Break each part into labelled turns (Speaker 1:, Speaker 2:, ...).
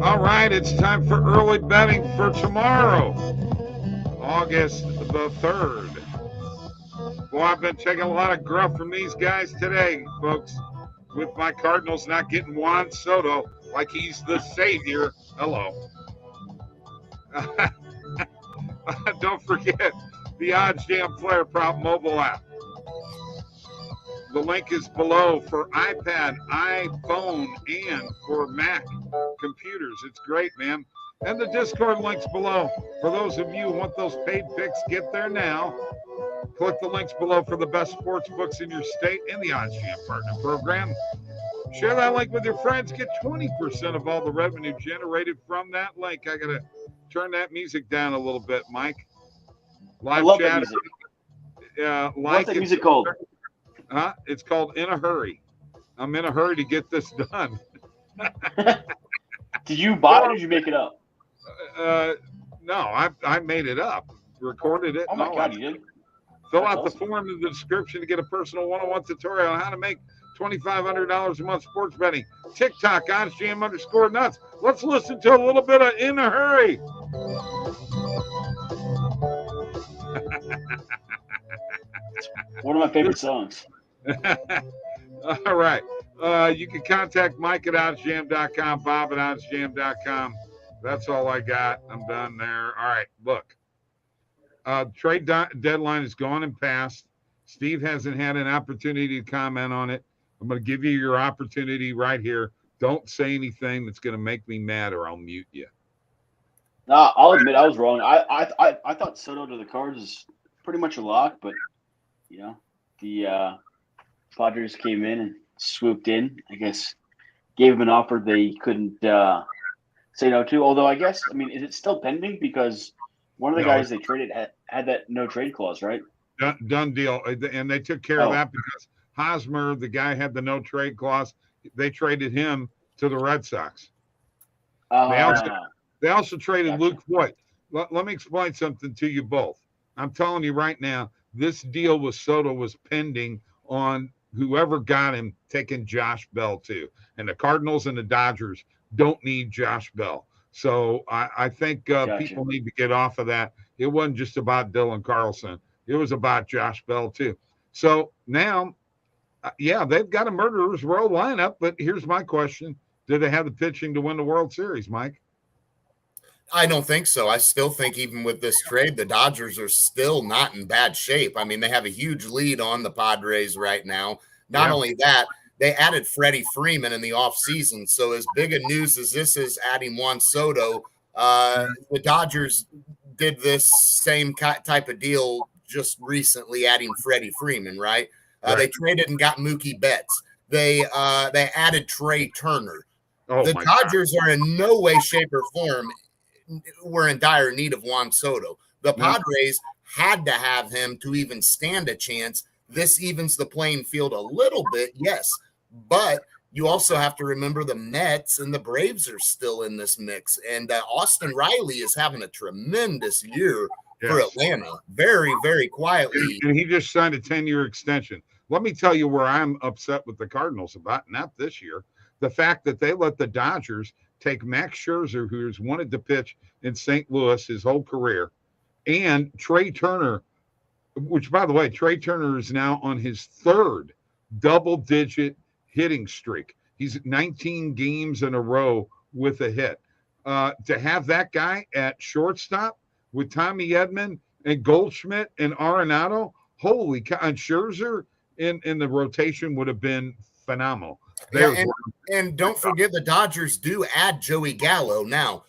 Speaker 1: All right, it's time for early betting for tomorrow, August the 3rd. Boy, I've been taking a lot of gruff from these guys today, folks, with my Cardinals not getting Juan Soto like he's the savior. Hello. Don't forget the OddsJam Player Prop mobile app. The link is below for iPad, iPhone, and for Mac computers. It's great, man. And the Discord link's below. For those of you who want those paid picks, get there now. Click the links below for the best sports books in your state and the OddsJam Partner Program. Share that link with your friends. Get 20% of all the revenue generated from that link. I got to turn that music down a little bit, Mike.
Speaker 2: Live I love chat. That music. What's that music called?
Speaker 1: It's called In a Hurry. I'm in a hurry to get this done.
Speaker 2: Did you buy it or did you make it up?
Speaker 1: No, I made it up. Recorded it.
Speaker 2: Oh, my God, you did?
Speaker 1: Fill out the form in the description to get a personal one-on-one tutorial on how to make $2,500 a month sports betting. TikTok, OddsJam_nuts. Let's listen to a little bit of In a Hurry.
Speaker 2: One of my favorite songs.
Speaker 1: All right. You can contact Mike at OddsJam.com, Bob at OddsJam.com. That's all I got. I'm done there. All right. Look. Trade deadline is gone and passed. Steve hasn't had an opportunity to comment on it. I'm going to give you your opportunity right here. Don't say anything that's going to make me mad or I'll mute you.
Speaker 2: No, I'll admit I was wrong. I thought Soto to the Cards is pretty much a lock, but the Padres came in and swooped in. I guess gave him an offer they couldn't say no to. Although is it still pending because one of the guys they traded had that no trade clause, right?
Speaker 1: Done deal, and they took care of that because Hosmer, the guy, had the no trade clause. They traded him to the Red Sox. They also traded Luke Voigt. Let me explain something to you both. I'm telling you right now, this deal with Soto was pending on whoever got him taking Josh Bell too. And the Cardinals and the Dodgers don't need Josh Bell. So I think people need to get off of that. It wasn't just about Dylan Carlson. It was about Josh Bell too. So now, they've got a murderer's row lineup, but here's my question. Do they have the pitching to win the World Series, Mike?
Speaker 3: I don't think so. I still think even with this trade, the Dodgers are still not in bad shape. I mean, they have a huge lead on the Padres right now. Not only that, they added Freddie Freeman in the offseason. So as big a news as this is adding Juan Soto, the Dodgers did this same type of deal just recently, adding Freddie Freeman, right? They traded and got Mookie Betts. They added Trey Turner. The Dodgers are in no way, shape, or form were in dire need of Juan Soto. The Padres had to have him to even stand a chance. This evens the playing field a little bit, yes, but you also have to remember the Mets and the Braves are still in this mix, and Austin Riley is having a tremendous year for Atlanta, very, very quietly.
Speaker 1: And he just signed a 10-year extension. Let me tell you where I'm upset with the Cardinals about, not this year, the fact that they let the Dodgers take Max Scherzer, who's wanted to pitch in St. Louis his whole career, and Trey Turner, which, by the way, Trey Turner is now on his third double-digit hitting streak. He's 19 games in a row with a hit. To have that guy at shortstop with Tommy Edman and Goldschmidt and Arenado, holy cow, and Scherzer in the rotation would have been phenomenal.
Speaker 3: And don't forget the Dodgers do add Joey Gallo. Now,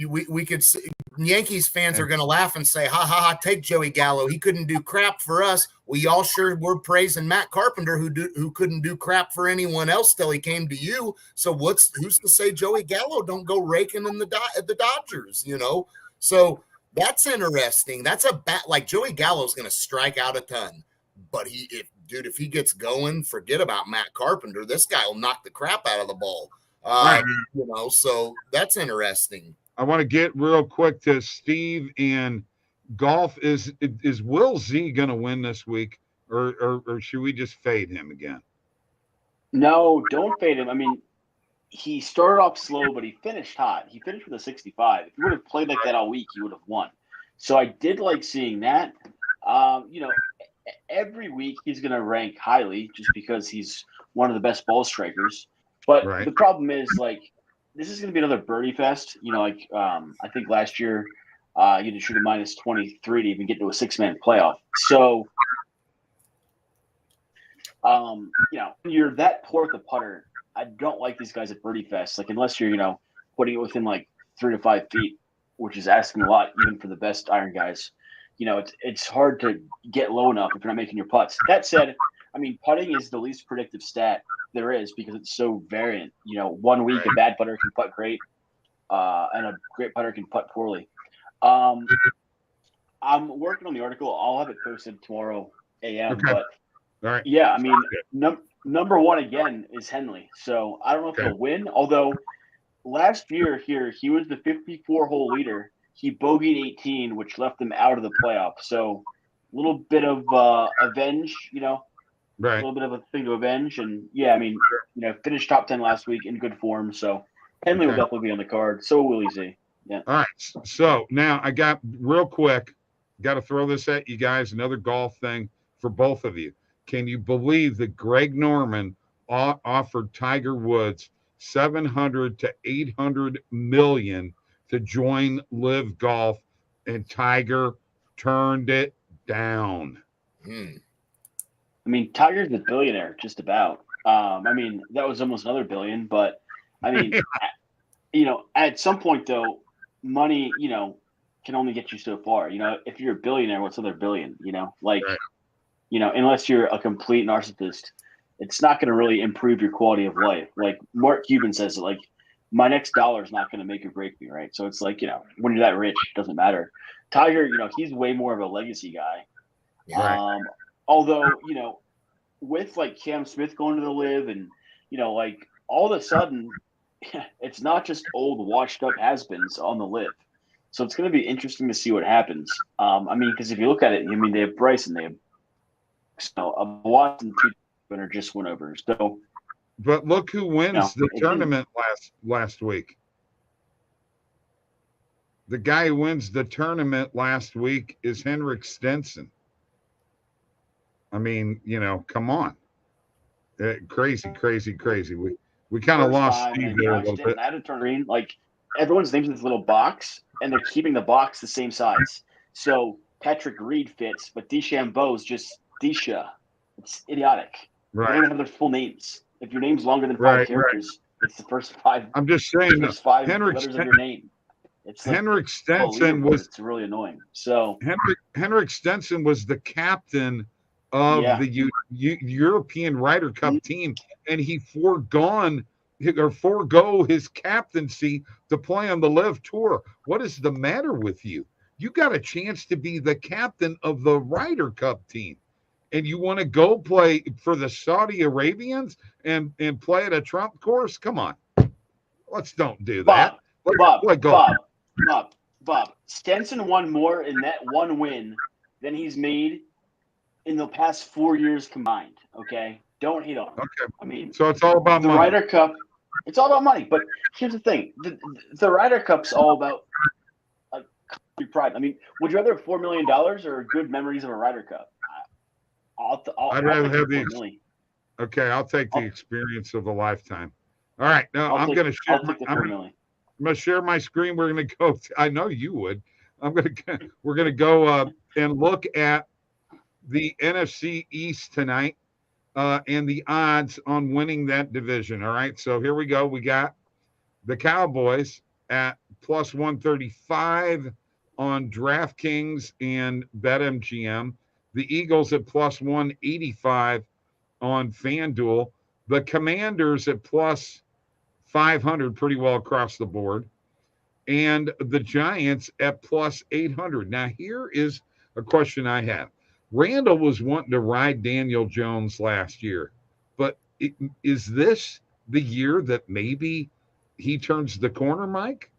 Speaker 3: we could see Yankees fans are going to laugh and say, ha, ha, ha, take Joey Gallo. He couldn't do crap for us. We all sure were praising Matt Carpenter, who couldn't do crap for anyone else till he came to you. So who's to say Joey Gallo don't go raking in the Dodgers, So that's interesting. That's a bat. Like Joey Gallo's going to strike out a ton. But if he gets going, forget about Matt Carpenter. This guy will knock the crap out of the ball. So that's interesting.
Speaker 1: I want to get real quick to Steve and golf. Is Will Z going to win this week, or should we just fade him again?
Speaker 2: No, don't fade him. I mean, he started off slow, but he finished hot. He finished with a 65. If he would have played like that all week, he would have won. So I did like seeing that. Every week he's going to rank highly just because he's one of the best ball strikers. But
Speaker 1: Right.
Speaker 2: the problem is, like, this is going to be another birdie fest. I think last year you had to shoot a minus 23 to even get to a 6-man playoff. So, when you're that poor with a putter, I don't like these guys at birdie fest. Like, unless you're, putting it within like 3 to 5 feet, which is asking a lot even for the best iron guys. It's hard to get low enough if you're not making your putts. That said, I mean, putting is the least predictive stat there is because it's so variant. 1 week a bad putter can putt great, and a great putter can putt poorly. I'm working on the article. I'll have it posted tomorrow a.m.
Speaker 1: Okay.
Speaker 2: But
Speaker 1: All right.
Speaker 2: yeah, I mean, number one again is Henley. So I don't know if he'll win. Although last year here he was the 54-hole leader. He bogeyed 18, which left him out of the playoff. So a little bit of avenge,
Speaker 1: Right.
Speaker 2: a little bit of a thing to avenge. And yeah, I mean, finished top 10 last week in good form. So Henley will definitely be on the card. So will Willie Z. Yeah.
Speaker 1: All right. So now I got real quick, got to throw this at you guys. Another golf thing for both of you. Can you believe that Greg Norman offered Tiger Woods $700 to $800 million to join Live Golf, and Tiger turned it down?
Speaker 3: Hmm.
Speaker 2: I mean, Tiger's a billionaire, just about. I mean, that was almost another billion, but I mean, at some point though, money, can only get you so far. If you're a billionaire, what's another billion?
Speaker 1: Right.
Speaker 2: Unless you're a complete narcissist, it's not going to really improve your quality of life. Like Mark Cuban says, like, my next dollar is not going to make or break me, right? So it's like, when you're that rich, it doesn't matter. Tiger, he's way more of a legacy guy.
Speaker 1: Right.
Speaker 2: Although, with like Cam Smith going to the Live and, like all of a sudden, it's not just old washed up has-beens on the Live. So it's going to be interesting to see what happens. I mean, because if you look at it, they have Bryson, they have Watson, two just went over. So,
Speaker 1: but look who wins the tournament last week. The guy who wins the tournament last week is Henrik Stenson. I mean, come on. Crazy. We kind of lost Steve there a little bit.
Speaker 2: At a tournament, like, everyone's names in this little box, and they're keeping the box the same size. So Patrick Reed fits, but DeChambeau's just Disha. It's idiotic.
Speaker 1: Right.
Speaker 2: They don't even have their full names. If your name's longer than 5 characters, it's the first 5.
Speaker 1: I'm just saying,
Speaker 2: first 5 letters of your name. It's like,
Speaker 1: Henrik Stenson was.
Speaker 2: It's really annoying. So
Speaker 1: Henrik Stenson was the captain of the European Ryder Cup team, and he forego his captaincy to play on the Live Tour. What is the matter with you? You got a chance to be the captain of the Ryder Cup team, and you want to go play for the Saudi Arabians and play at a Trump course? Come on. Let's don't do that.
Speaker 2: Bob, Stenson won more in that one win than he's made in the past 4 years combined. Okay? Don't hate on him.
Speaker 1: Okay.
Speaker 2: I mean,
Speaker 1: so it's all about
Speaker 2: the
Speaker 1: money.
Speaker 2: Ryder Cup. It's all about money. But here's the thing: the Ryder Cup's all about pride. I mean, would you rather have $4 million or good memories of a Ryder Cup?
Speaker 1: I'd rather have the. Okay, I'll take the experience of a lifetime. All right, now I'm going to share. I'm going to share my screen. We're going to go. I know you would. We're going to go and look at the NFC East tonight and the odds on winning that division. All right, so here we go. We got the Cowboys at plus 135 on DraftKings and BetMGM. The Eagles at plus 185 on FanDuel. The Commanders at plus 500, pretty well across the board. And the Giants at plus 800. Now, here is a question I have. Randall was wanting to ride Daniel Jones last year, but is this the year that maybe he turns the corner, Mike?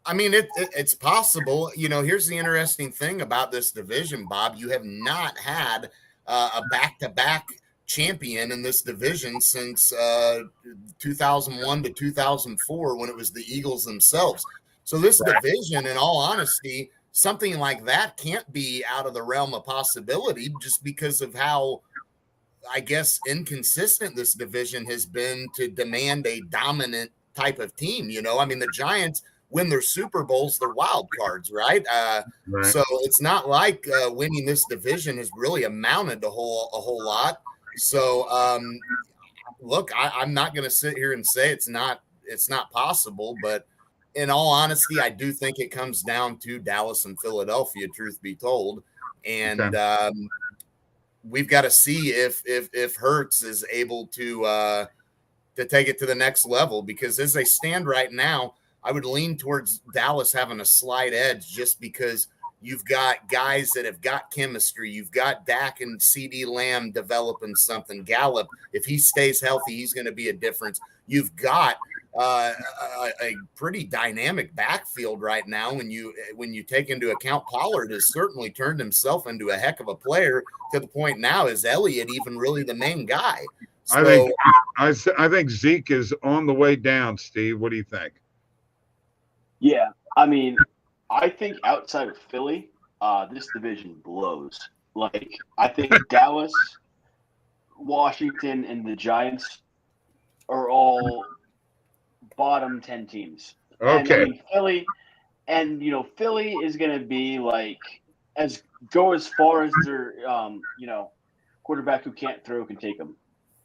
Speaker 3: I mean, it's possible. Here's the interesting thing about this division, Bob. You have not had a back-to-back champion in this division since 2001 to 2004 when it was the Eagles themselves. So this division, in all honesty, something like that can't be out of the realm of possibility just because of how, I guess, inconsistent this division has been to demand a dominant type of team. I mean, the Giants win their Super Bowls, they're wild cards, right? So it's not like winning this division has really amounted to a whole lot. So look, I'm not going to sit here and say it's not possible, but in all honesty, I do think it comes down to Dallas and Philadelphia, truth be told. And we've got to see if Hurts is able to take it to the next level, because as they stand right now, I would lean towards Dallas having a slight edge just because you've got guys that have got chemistry. You've got Dak and CeeDee Lamb developing something. Gallup, if he stays healthy, he's going to be a difference. You've got a pretty dynamic backfield right now. When you take into account Pollard has certainly turned himself into a heck of a player to the point now, is Elliott even really the main guy? So,
Speaker 1: I think Zeke is on the way down. Steve, what do you think?
Speaker 2: Yeah, I mean, I think outside of Philly, this division blows. Like, I think Dallas, Washington, and the Giants are all bottom 10 teams.
Speaker 1: Okay.
Speaker 2: And, I mean, Philly is going to be like as far as their quarterback who can't throw can take them.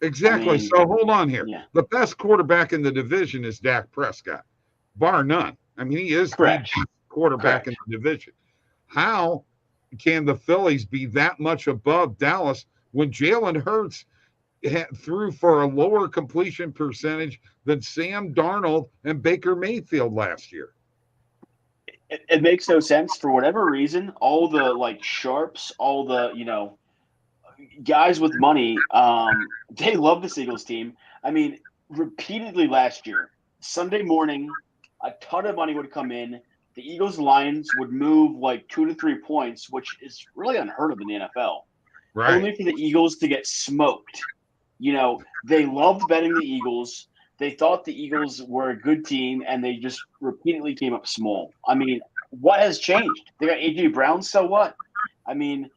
Speaker 1: Exactly.
Speaker 2: I mean,
Speaker 1: so hold on here.
Speaker 2: Yeah.
Speaker 1: The best quarterback in the division is Dak Prescott, bar none. I mean, he is
Speaker 2: Correct.
Speaker 1: the quarterback in the division. How can the Phillies be that much above Dallas when Jalen Hurts threw for a lower completion percentage than Sam Darnold and Baker Mayfield last year?
Speaker 2: It makes no sense for whatever reason. All the sharps, all the guys with money, they love this Eagles team. I mean, repeatedly last year, Sunday morning, a ton of money would come in. The Eagles lines would move 2 to 3 points, which is really unheard of in the NFL.
Speaker 1: Right.
Speaker 2: Only for the Eagles to get smoked. They loved betting the Eagles. They thought the Eagles were a good team, and they just repeatedly came up small. I mean, what has changed? They got A.J. Brown, so what? I mean,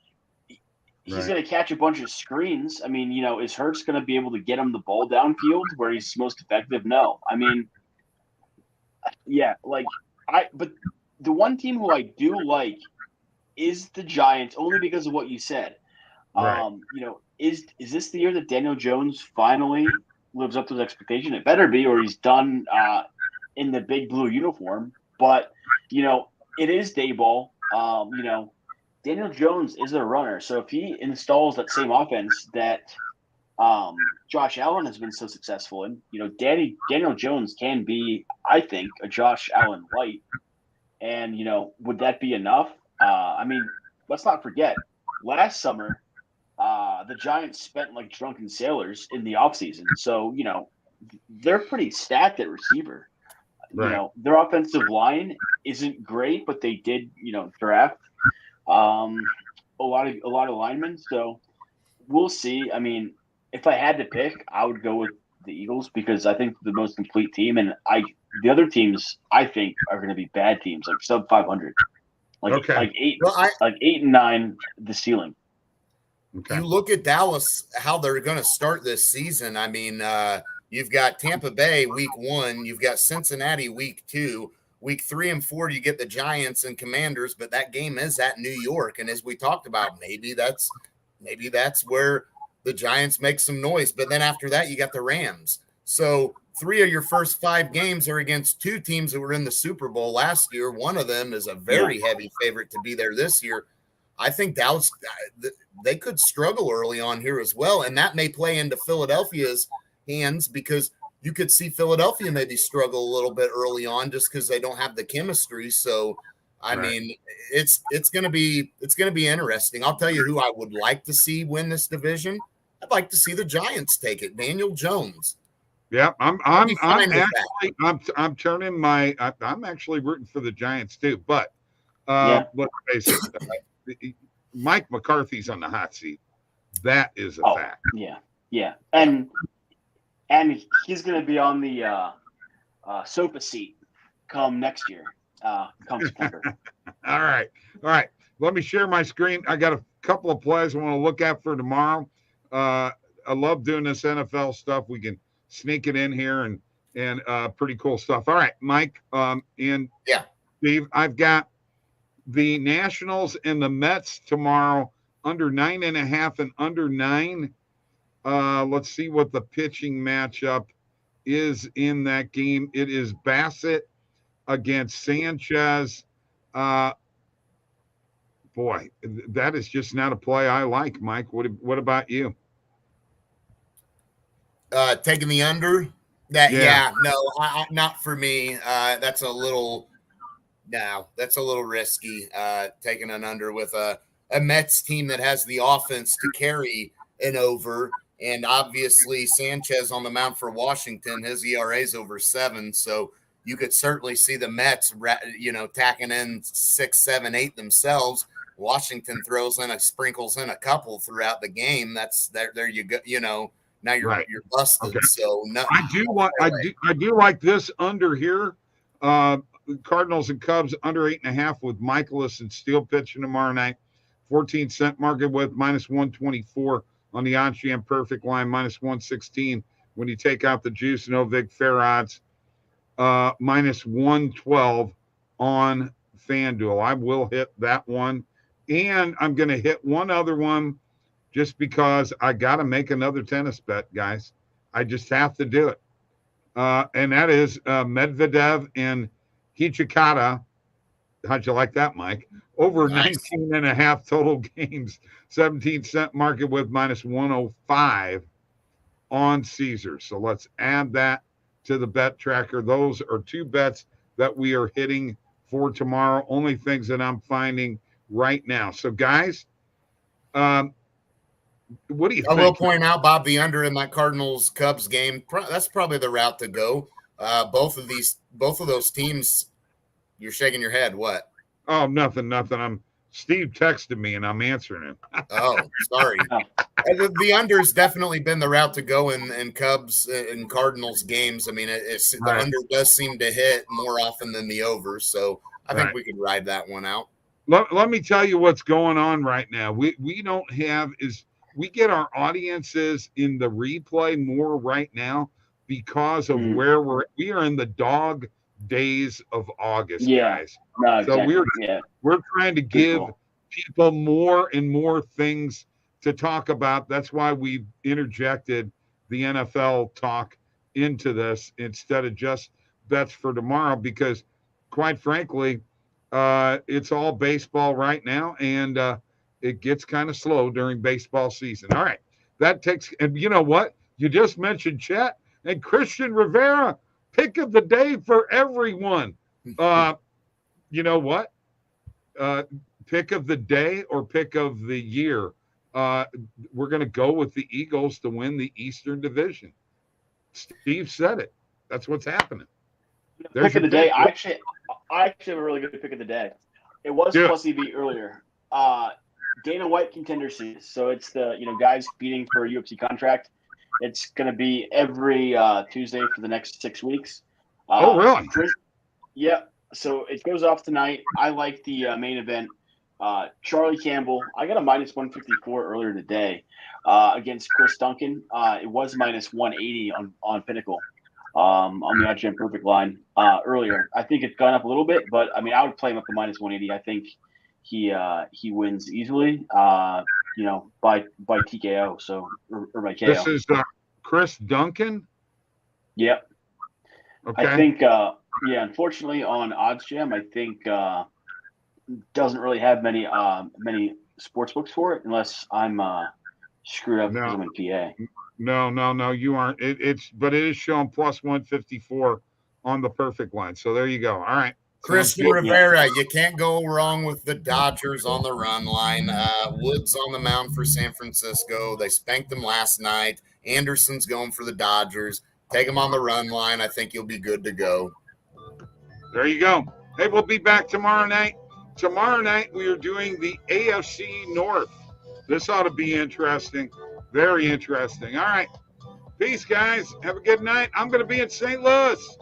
Speaker 2: he's going to catch a bunch of screens. I mean, is Hurts going to be able to get him the ball downfield where he's most effective? No. I mean, yeah, but the one team who I do like is the Giants, only because of what you said.
Speaker 1: Right.
Speaker 2: Is this the year that Daniel Jones finally lives up to his expectation? It better be, or he's done in the big blue uniform. But it is Dayball. Daniel Jones is a runner, so if he installs that same offense that Josh Allen has been so successful in, Daniel Jones can be, I think, a Josh Allen light. And would that be enough? I mean, let's not forget, last summer, the Giants spent like drunken sailors in the offseason. So, they're pretty stacked at receiver.
Speaker 1: Right.
Speaker 2: Their offensive line isn't great, but they did, draft a lot of linemen. So we'll see. I mean, if I had to pick, I would go with the Eagles because I think they're the most complete team, and the other teams I think are going to be bad teams, like sub 500, like 8 and 9, the ceiling.
Speaker 1: Okay.
Speaker 3: You look at Dallas, how they're going to start this season. I mean, you've got Tampa Bay week 1, you've got Cincinnati week 2, week 3 and 4, you get the Giants and Commanders, but that game is at New York. And as we talked about, maybe that's where the Giants make some noise. But then after that, you got the Rams. So 3 of your first 5 games are against 2 teams that were in the Super Bowl last year. One of them is a very heavy favorite to be there this year. I think Dallas, they could struggle early on here as well. And that may play into Philadelphia's hands because you could see Philadelphia maybe struggle a little bit early on just because they don't have the chemistry. So, I mean, it's going to be interesting. I'll tell you who I would like to see win this division. I'd like to see the Giants take it. Daniel Jones.
Speaker 1: Yeah, I'm turning my. I'm actually rooting for the Giants too. But let's face it, Mike McCarthy's on the hot seat. That is a fact.
Speaker 2: Yeah. Yeah, and he's going to be on the sofa seat come next year, come September.
Speaker 1: All right. Let me share my screen. I got a couple of plays I want to look at for tomorrow. I love doing this NFL stuff. We can sneak it in here and pretty cool stuff. All right, Mike, and Steve, I've got the Nationals and the Mets tomorrow under 9.5 and under 9. Let's see what the pitching matchup is in that game. It is Bassett against Sanchez. Boy, that is just not a play I like, Mike. What about you?
Speaker 3: Taking the under? Not for me. That's a little risky. Taking an under with a Mets team that has the offense to carry an over. And obviously Sanchez on the mound for Washington, his ERA is over 7. So you could certainly see the Mets, tacking in 6, 7, 8 themselves. Washington sprinkles in a couple throughout the game. That's there you go. Now you're busted. Okay. So no,
Speaker 1: I do like this under here. Cardinals and Cubs under 8.5 with Michaelis and Steele pitching tomorrow night. 14-cent market with -124 on the OddsJam Perfect line, -116 when you take out the juice and Ovig fair odds. -112 on FanDuel. I will hit that one. And I'm going to hit one other one just because I got to make another tennis bet, guys. I just have to do it. And that is Medvedev and Hijikata. How'd you like that, Mike? Over 19.5 total games, 17-cent market with -105 on Caesars. So let's add that to the bet tracker. Those are 2 bets that we are hitting for tomorrow. Only things that I'm finding right now. So, guys, what do you think?
Speaker 3: I will point out, Bob, the under in that Cardinals-Cubs game, that's probably the route to go. Both of those teams, you're shaking your head. What?
Speaker 1: Oh, nothing. Steve texted me, and I'm answering him.
Speaker 3: Oh, sorry. The under's definitely been the route to go in Cubs and Cardinals games. I mean, the under does seem to hit more often than the over, so I think we could ride that one out.
Speaker 1: Let me tell you what's going on right now. We get our audiences in the replay more right now because of where we are in the dog days of August, guys.
Speaker 2: No, exactly.
Speaker 1: So we're trying to give people more and more things to talk about. That's why we interjected the NFL talk into this instead of just bets for tomorrow, because quite frankly, it's all baseball right now, and it gets kind of slow during baseball season. All right. And you know what? You just mentioned Chet and Christian Rivera, pick of the day for everyone. You know what? Pick of the day or pick of the year. We're going to go with the Eagles to win the Eastern Division. Steve said it. That's what's happening.
Speaker 2: Pick of the day. I actually have a really good pick of the day. It was plus EV earlier. Dana White Contender Series. So it's the guys competing for a UFC contract. It's going to be every Tuesday for the next 6 weeks.
Speaker 1: Oh, really?
Speaker 2: Yeah. So it goes off tonight. I like the main event. Charlie Campbell. I got a -154 earlier today against Chris Duncan. It was -180 on Pinnacle. On the OddsJam Perfect line earlier. I think it's gone up a little bit, but I mean, I would play him up to -180. I think he wins easily, by TKO, or by KO.
Speaker 1: This is Chris Duncan.
Speaker 2: Yep.
Speaker 1: Okay.
Speaker 2: I think, unfortunately on OddsJam, I think doesn't really have many sports books for it, unless I'm screwed up because I'm in PA.
Speaker 1: No, you aren't. But it is showing +154 on the Perfect line. So there you go. All right.
Speaker 3: Christian Rivera, you can't go wrong with the Dodgers on the run line. Woods on the mound for San Francisco. They spanked them last night. Anderson's going for the Dodgers. Take him on the run line. I think you'll be good to go.
Speaker 1: There you go. Hey, we'll be back tomorrow night. Tomorrow night, we are doing the AFC North. This ought to be interesting. Very interesting. All right. Peace, guys. Have a good night. I'm going to be in St. Louis.